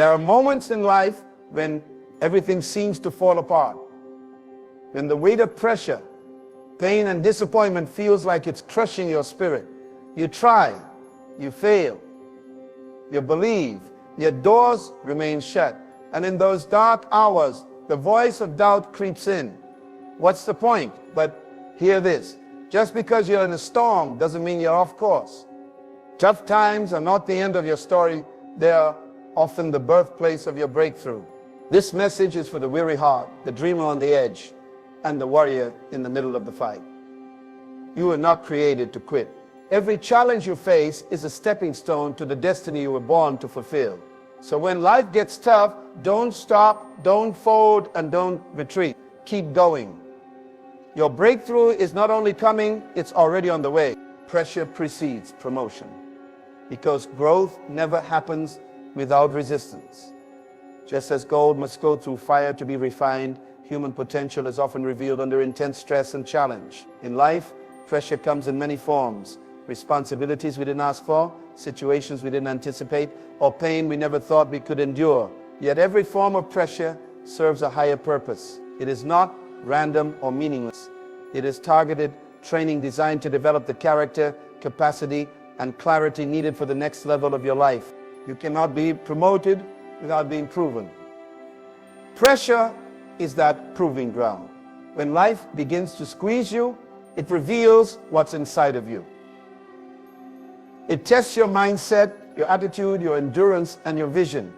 There are moments in life when everything seems to fall apart. When the weight of pressure, pain, and disappointment feels like it's crushing your spirit. You try, you fail, you believe, yet doors remain shut. And in those dark hours, the voice of doubt creeps in. What's the point? But hear this. Just because you're in a storm doesn't mean you're off course. Tough times are not the end of your story. They are often the birthplace of your breakthrough. This message is for the weary heart, the dreamer on the edge, and the warrior in the middle of the fight. You were not created to quit. Every challenge you face is a stepping stone to the destiny you were born to fulfill. So when life gets tough, don't stop, don't fold, and don't retreat. Keep going. Your breakthrough is not only coming, it's already on the way. Pressure precedes promotion, because growth never happens without resistance. Just as gold must go through fire to be refined, human potential is often revealed under intense stress and challenge. In life, pressure comes in many forms. Responsibilities we didn't ask for, situations we didn't anticipate, or pain we never thought we could endure. Yet every form of pressure serves a higher purpose. It is not random or meaningless. It is targeted training designed to develop the character, capacity, and clarity needed for the next level of your life. You cannot be promoted without being proven. Pressure is that proving ground. When life begins to squeeze you, it reveals what's inside of you. It tests your mindset, your attitude, your endurance, and your vision.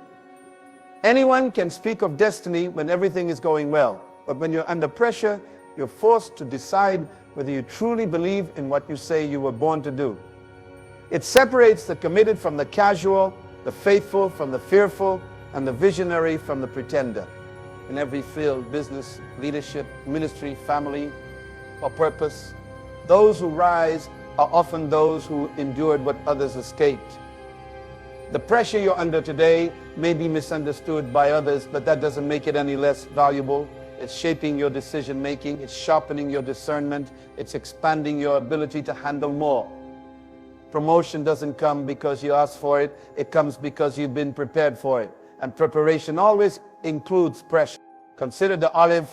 Anyone can speak of destiny when everything is going well, but when you're under pressure, you're forced to decide whether you truly believe in what you say you were born to do. It separates the committed from the casual, the faithful from the fearful, and the visionary from the pretender. In every field, business, leadership, ministry, family, or purpose, those who rise are often those who endured what others escaped. The pressure you're under today may be misunderstood by others, but that doesn't make it any less valuable. It's shaping your decision making, it's sharpening your discernment, it's expanding your ability to handle more. Promotion doesn't come because you ask for it, it comes because you've been prepared for it. And preparation always includes pressure. Consider the olive.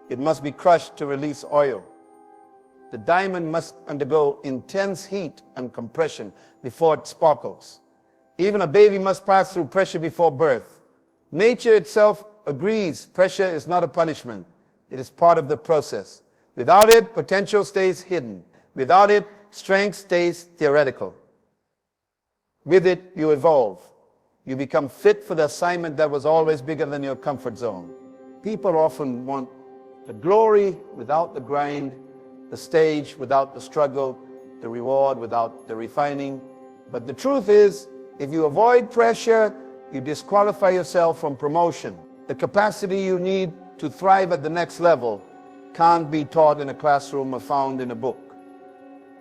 It must be crushed to release oil. The diamond must undergo intense heat and compression before it sparkles. Even a baby must pass through pressure before birth. Nature itself agrees pressure is not a punishment. It is part of the process. Without it, potential stays hidden. Without it, strength stays theoretical. With it, you evolve. You become fit for the assignment that was always bigger than your comfort zone. People often want the glory without the grind, the stage without the struggle, the reward without the refining. But the truth is, if you avoid pressure, you disqualify yourself from promotion. The capacity you need to thrive at the next level can't be taught in a classroom or found in a book.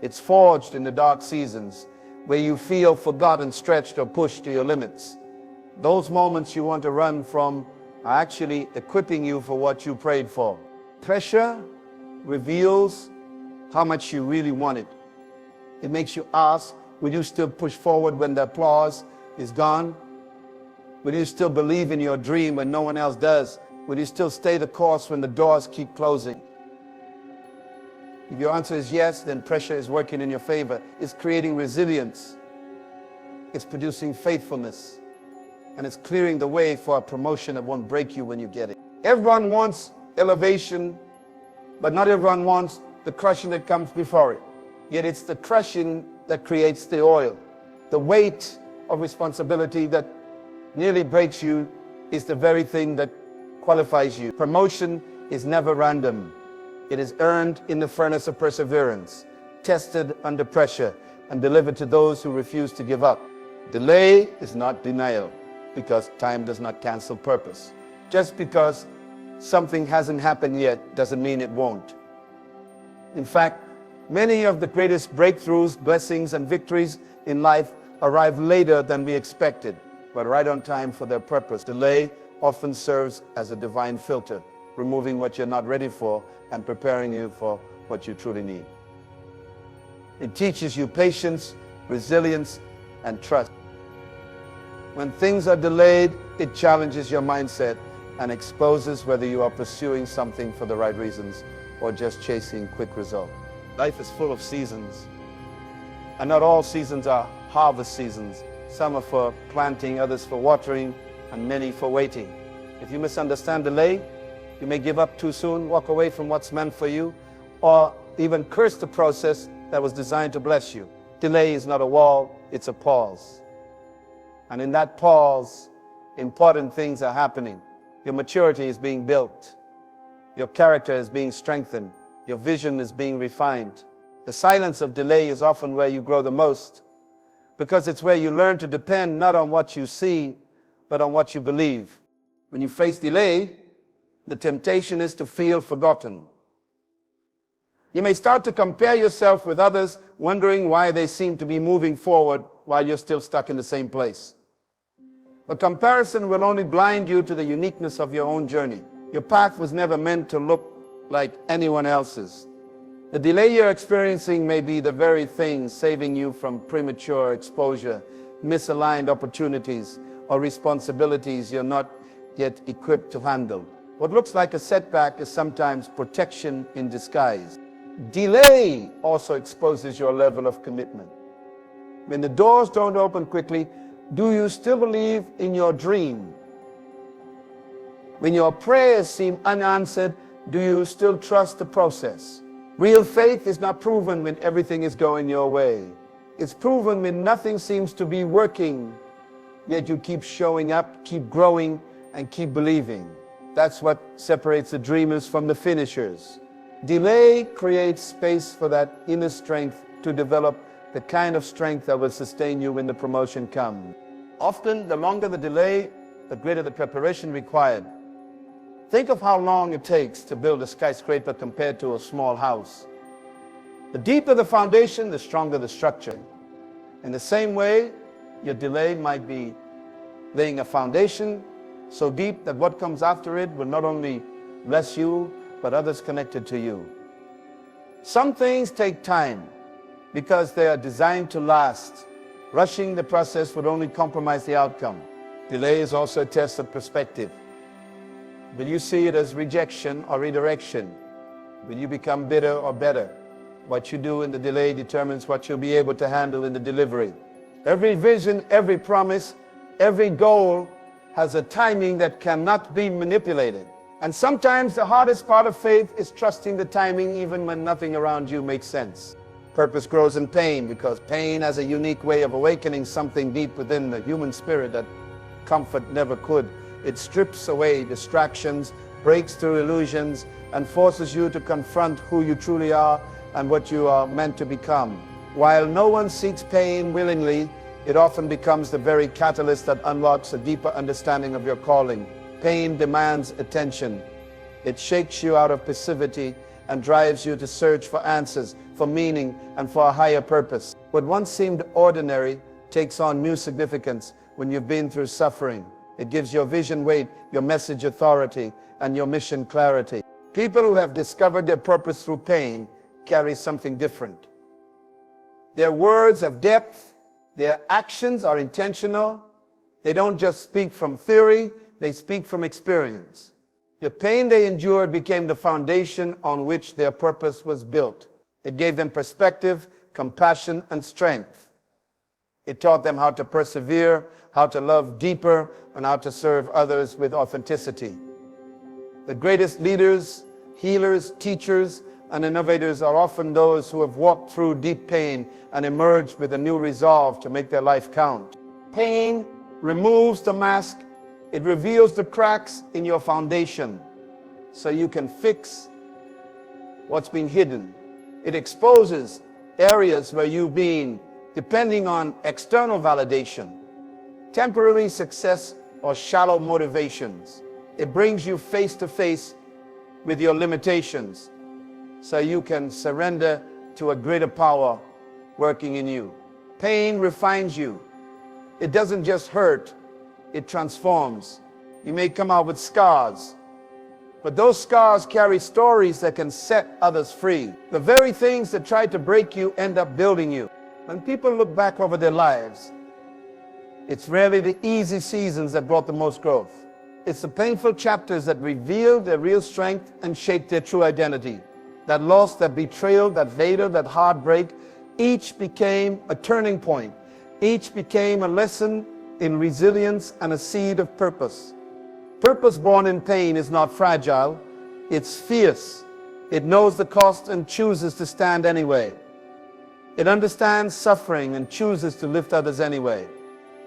It's forged in the dark seasons where you feel forgotten, stretched, or pushed to your limits. Those moments you want to run from are actually equipping you for what you prayed for. Pressure reveals how much you really want it. It makes you ask, will you still push forward when the applause is gone? Will you still believe in your dream when no one else does? Will you still stay the course when the doors keep closing? If your answer is yes, then pressure is working in your favor. It's creating resilience. It's producing faithfulness. And it's clearing the way for a promotion that won't break you when you get it. Everyone wants elevation, but not everyone wants the crushing that comes before it. Yet it's the crushing that creates the oil. The weight of responsibility that nearly breaks you is the very thing that qualifies you. Promotion is never random. It is earned in the furnace of perseverance, tested under pressure, and delivered to those who refuse to give up. Delay is not denial, because time does not cancel purpose. Just because something hasn't happened yet doesn't mean it won't. In fact, many of the greatest breakthroughs, blessings, and victories in life arrive later than we expected, but right on time for their purpose. Delay often serves as a divine filter, removing what you're not ready for and preparing you for what you truly need. It teaches you patience, resilience, and trust. When things are delayed, it challenges your mindset and exposes whether you are pursuing something for the right reasons or just chasing quick results. Life is full of seasons, and not all seasons are harvest seasons. Some are for planting, others for watering, and many for waiting. If you misunderstand delay, you may give up too soon, walk away from what's meant for you, or even curse the process that was designed to bless you. Delay is not a wall, it's a pause. And in that pause, important things are happening. Your maturity is being built. Your character is being strengthened. Your vision is being refined. The silence of delay is often where you grow the most, because it's where you learn to depend not on what you see, but on what you believe. When you face delay, the temptation is to feel forgotten. You may start to compare yourself with others, wondering why they seem to be moving forward while you're still stuck in the same place. But comparison will only blind you to the uniqueness of your own journey. Your path was never meant to look like anyone else's. The delay you're experiencing may be the very thing saving you from premature exposure, misaligned opportunities, or responsibilities you're not yet equipped to handle. What looks like a setback is sometimes protection in disguise. Delay also exposes your level of commitment. When the doors don't open quickly, do you still believe in your dream? When your prayers seem unanswered, do you still trust the process? Real faith is not proven when everything is going your way. It's proven when nothing seems to be working, yet you keep showing up, keep growing, and keep believing. That's what separates the dreamers from the finishers. Delay creates space for that inner strength to develop the kind of strength that will sustain you when the promotion comes. Often, the longer the delay, the greater the preparation required. Think of how long it takes to build a skyscraper compared to a small house. The deeper the foundation, the stronger the structure. In the same way, your delay might be laying a foundation so deep that what comes after it will not only bless you, but others connected to you. Some things take time because they are designed to last. Rushing the process would only compromise the outcome. Delay is also a test of perspective. Will you see it as rejection or redirection? Will you become bitter or better? What you do in the delay determines what you'll be able to handle in the delivery. Every vision, every promise, every goal has a timing that cannot be manipulated. And sometimes the hardest part of faith is trusting the timing even when nothing around you makes sense. Purpose grows in pain because pain has a unique way of awakening something deep within the human spirit that comfort never could. It strips away distractions, breaks through illusions, and forces you to confront who you truly are and what you are meant to become. While no one seeks pain willingly, it often becomes the very catalyst that unlocks a deeper understanding of your calling. Pain demands attention. It shakes you out of passivity and drives you to search for answers, for meaning, and for a higher purpose. What once seemed ordinary takes on new significance when you've been through suffering. It gives your vision weight, your message authority, and your mission clarity. People who have discovered their purpose through pain carry something different. Their words have depth, their actions are intentional. They don't just speak from theory, they speak from experience. The pain they endured became the foundation on which their purpose was built. It gave them perspective, compassion, and strength. It taught them how to persevere, how to love deeper, and how to serve others with authenticity. The greatest leaders, healers, teachers, and innovators are often those who have walked through deep pain and emerged with a new resolve to make their life count. Pain removes the mask. It reveals the cracks in your foundation so you can fix what's been hidden. It exposes areas where you've been depending on external validation, temporary success, or shallow motivations. It brings you face to face with your limitations so you can surrender to a greater power working in you. Pain refines you. It doesn't just hurt, it transforms. You may come out with scars, but those scars carry stories that can set others free. The very things that tried to break you end up building you. When people look back over their lives, It's rarely the easy seasons that brought the most growth. It's the painful chapters that revealed their real strength and shaped their true identity. That loss, that betrayal, that failure, that heartbreak, each became a turning point. Each became a lesson in resilience and a seed of purpose. Purpose born in pain is not fragile, it's fierce. It knows the cost and chooses to stand anyway. It understands suffering and chooses to lift others anyway.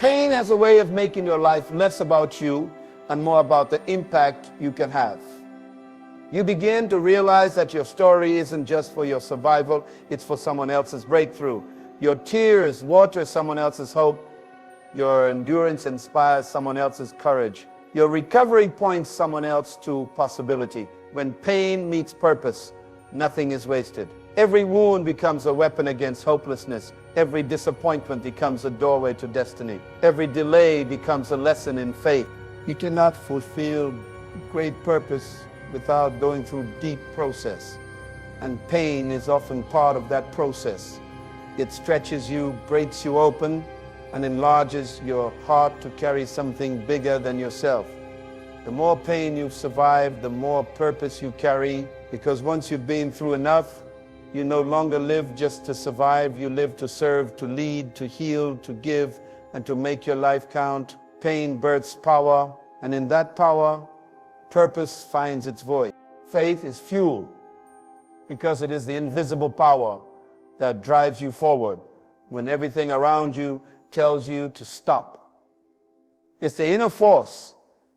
Pain has a way of making your life less about you and more about the impact you can have. You begin to realize that your story isn't just for your survival, it's for someone else's breakthrough. Your tears water someone else's hope. Your endurance inspires someone else's courage. Your recovery points someone else to possibility. When pain meets purpose, nothing is wasted. Every wound becomes a weapon against hopelessness. Every disappointment becomes a doorway to destiny. Every delay becomes a lesson in faith. You cannot fulfill great purpose without going through deep process. And pain is often part of that process. It stretches you, breaks you open, and enlarges your heart to carry something bigger than yourself. The more pain you've survived, the more purpose you carry, because once you've been through enough, you no longer live just to survive, you live to serve, to lead, to heal, to give, and to make your life count. Pain births power, and in that power, purpose finds its voice. Faith is fuel, because it is the invisible power that drives you forward when everything around you tells you to stop. It's the inner force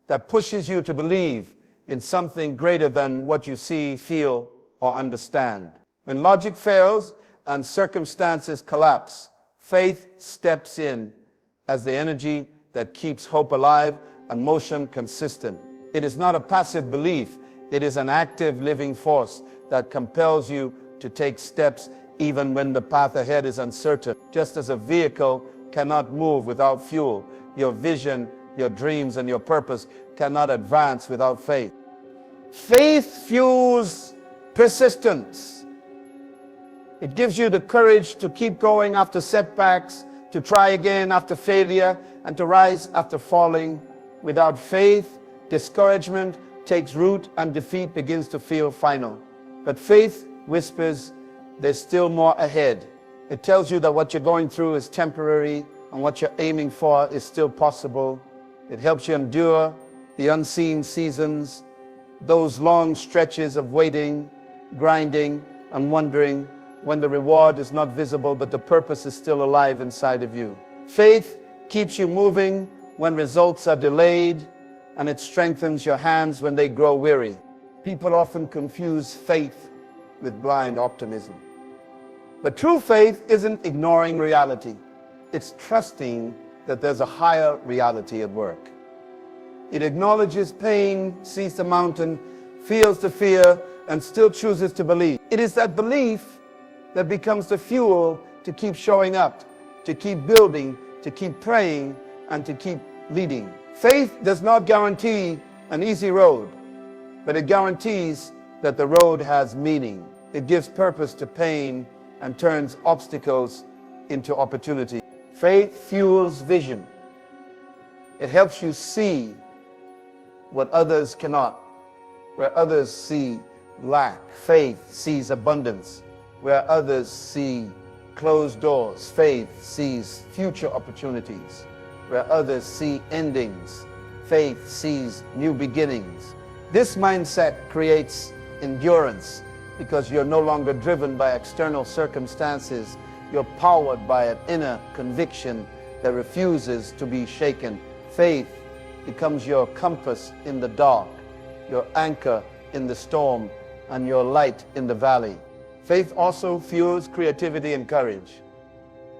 that pushes you to believe in something greater than what you see, feel, or understand. When logic fails and circumstances collapse, faith steps in as the energy that keeps hope alive and motion consistent. It is not a passive belief. It is an active living force that compels you to take steps even when the path ahead is uncertain. Just as a vehicle cannot move without fuel, your vision, your dreams, and your purpose cannot advance without faith. Faith fuels persistence. It gives you the courage to keep going after setbacks, to try again after failure, and to rise after falling. Without faith, discouragement takes root and defeat begins to feel final. But faith whispers, there's still more ahead. It tells you that what you're going through is temporary and what you're aiming for is still possible. It helps you endure the unseen seasons, those long stretches of waiting, grinding, and wondering when the reward is not visible but the purpose is still alive inside of you. Faith keeps you moving when results are delayed, and it strengthens your hands when they grow weary. People often confuse faith with blind optimism. But true faith isn't ignoring reality. It's trusting that there's a higher reality at work. It acknowledges pain, sees the mountain, feels the fear, and still chooses to believe. It is that belief that becomes the fuel to keep showing up, to keep building, to keep praying, and to keep leading. Faith does not guarantee an easy road, but it guarantees that the road has meaning. It gives purpose to pain and turns obstacles into opportunity. Faith fuels vision. It helps you see what others cannot. Where others see lack, faith sees abundance. Where others see closed doors, faith sees future opportunities. Where others see endings, faith sees new beginnings. This mindset creates endurance because you're no longer driven by external circumstances. You're powered by an inner conviction that refuses to be shaken. Faith becomes your compass in the dark, your anchor in the storm, and your light in the valley. Faith also fuels creativity and courage.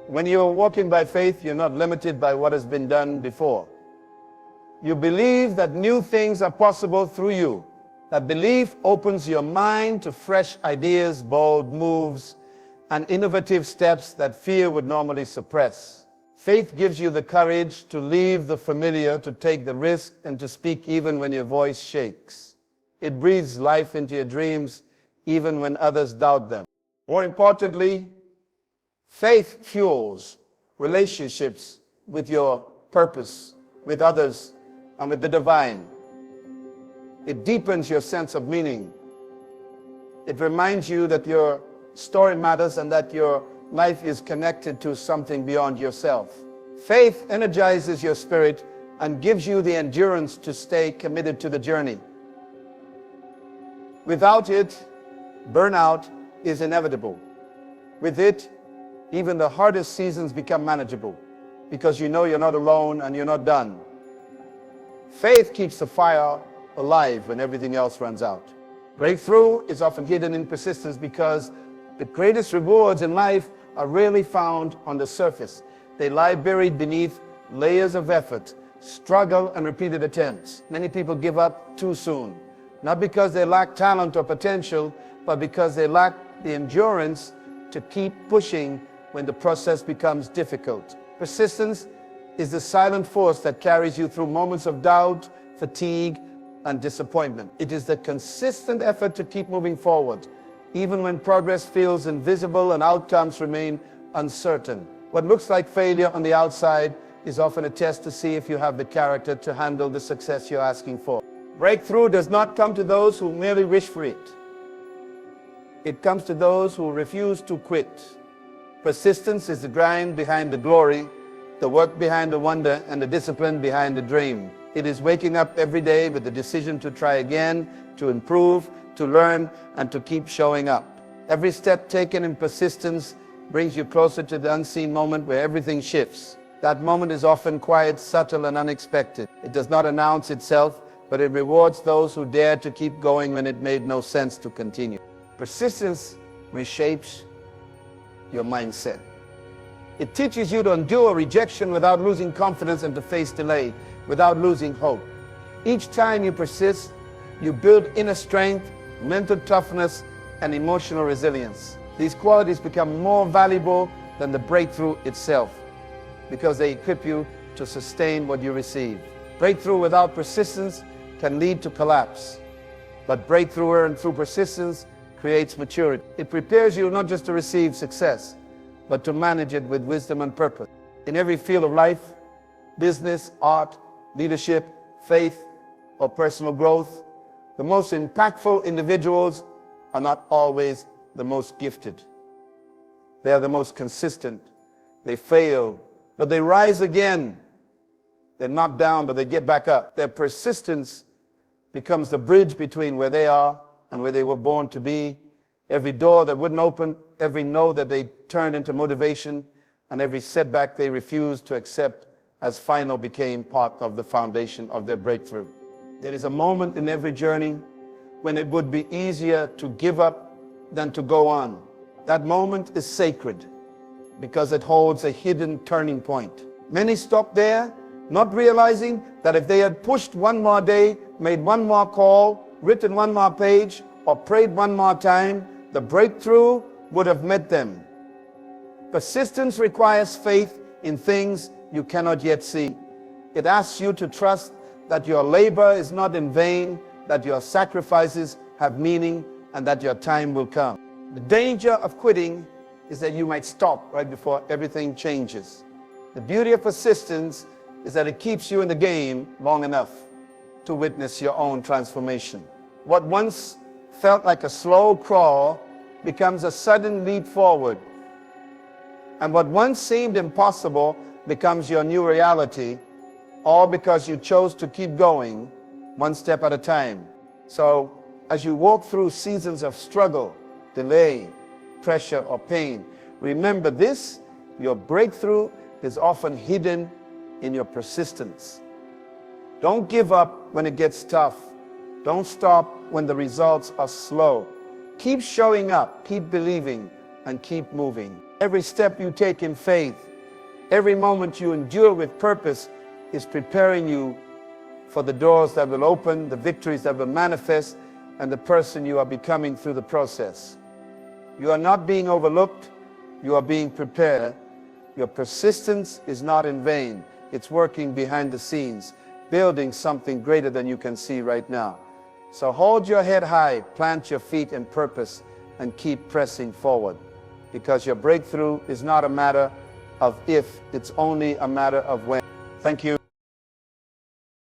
When you're walking by faith, you're not limited by what has been done before. You believe that new things are possible through you. That belief opens your mind to fresh ideas, bold moves, and innovative steps that fear would normally suppress. Faith gives you the courage to leave the familiar, to take the risk, and to speak even when your voice shakes. It breathes life into your dreams even when others doubt them. More importantly, faith fuels relationships with your purpose, with others, and with the divine. It deepens your sense of meaning. It reminds you that your story matters and that your life is connected to something beyond yourself. Faith energizes your spirit and gives you the endurance to stay committed to the journey. Without it, burnout is inevitable. With it, even the hardest seasons become manageable because you know you're not alone and you're not done. Faith keeps the fire alive when everything else runs out. Breakthrough is often hidden in persistence because the greatest rewards in life are rarely found on the surface. They lie buried beneath layers of effort, struggle, and repeated attempts. Many people give up too soon, not because they lack talent or potential, but because they lack the endurance to keep pushing when the process becomes difficult. Persistence is the silent force that carries you through moments of doubt, fatigue, and disappointment. It is the consistent effort to keep moving forward, even when progress feels invisible and outcomes remain uncertain. What looks like failure on the outside is often a test to see if you have the character to handle the success you're asking for. Breakthrough does not come to those who merely wish for it. It comes to those who refuse to quit. Persistence is the grind behind the glory, the work behind the wonder, and the discipline behind the dream. It is waking up every day with the decision to try again, to improve, to learn, and to keep showing up. Every step taken in persistence brings you closer to the unseen moment where everything shifts. That moment is often quiet, subtle, and unexpected. It does not announce itself, but it rewards those who dare to keep going when it made no sense to continue. Persistence reshapes your mindset. It teaches you to endure rejection without losing confidence and to face delay without losing hope. Each time you persist, you build inner strength, mental toughness, and emotional resilience. These qualities become more valuable than the breakthrough itself because they equip you to sustain what you receive. Breakthrough without persistence can lead to collapse, but breakthrough earned through persistence creates maturity. It prepares you not just to receive success, but to manage it with wisdom and purpose. In every field of life, business, art, leadership, faith, or personal growth, the most impactful individuals are not always the most gifted. They are the most consistent. They fail, but they rise again. They're knocked down, but they get back up. Their persistence becomes the bridge between where they are and where they were born to be. Every door that wouldn't open, every no that they turned into motivation, and every setback they refused to accept as final became part of the foundation of their breakthrough. There is a moment in every journey when it would be easier to give up than to go on. That moment is sacred because it holds a hidden turning point. Many stop there, not realizing that if they had pushed one more day, made one more call, written one more page, or prayed one more time, the breakthrough would have met them. Persistence requires faith in things you cannot yet see. It asks you to trust that your labor is not in vain, that your sacrifices have meaning, and that your time will come. The danger of quitting is that you might stop right before everything changes. The beauty of persistence is that it keeps you in the game long enough to witness your own transformation. What once felt like a slow crawl becomes a sudden leap forward. And what once seemed impossible becomes your new reality, all because you chose to keep going one step at a time. So as you walk through seasons of struggle, delay, pressure, or pain, remember this: your breakthrough is often hidden in your persistence. Don't give up when it gets tough. Don't stop when the results are slow. Keep showing up, keep believing, and keep moving. Every step you take in faith, every moment you endure with purpose is preparing you for the doors that will open, the victories that will manifest, and the person you are becoming through the process. You are not being overlooked, you are being prepared. Your persistence is not in vain. It's working behind the scenes, building something greater than you can see right now. So hold your head high, plant your feet in purpose, and keep pressing forward. Because your breakthrough is not a matter of if, it's only a matter of when. Thank you.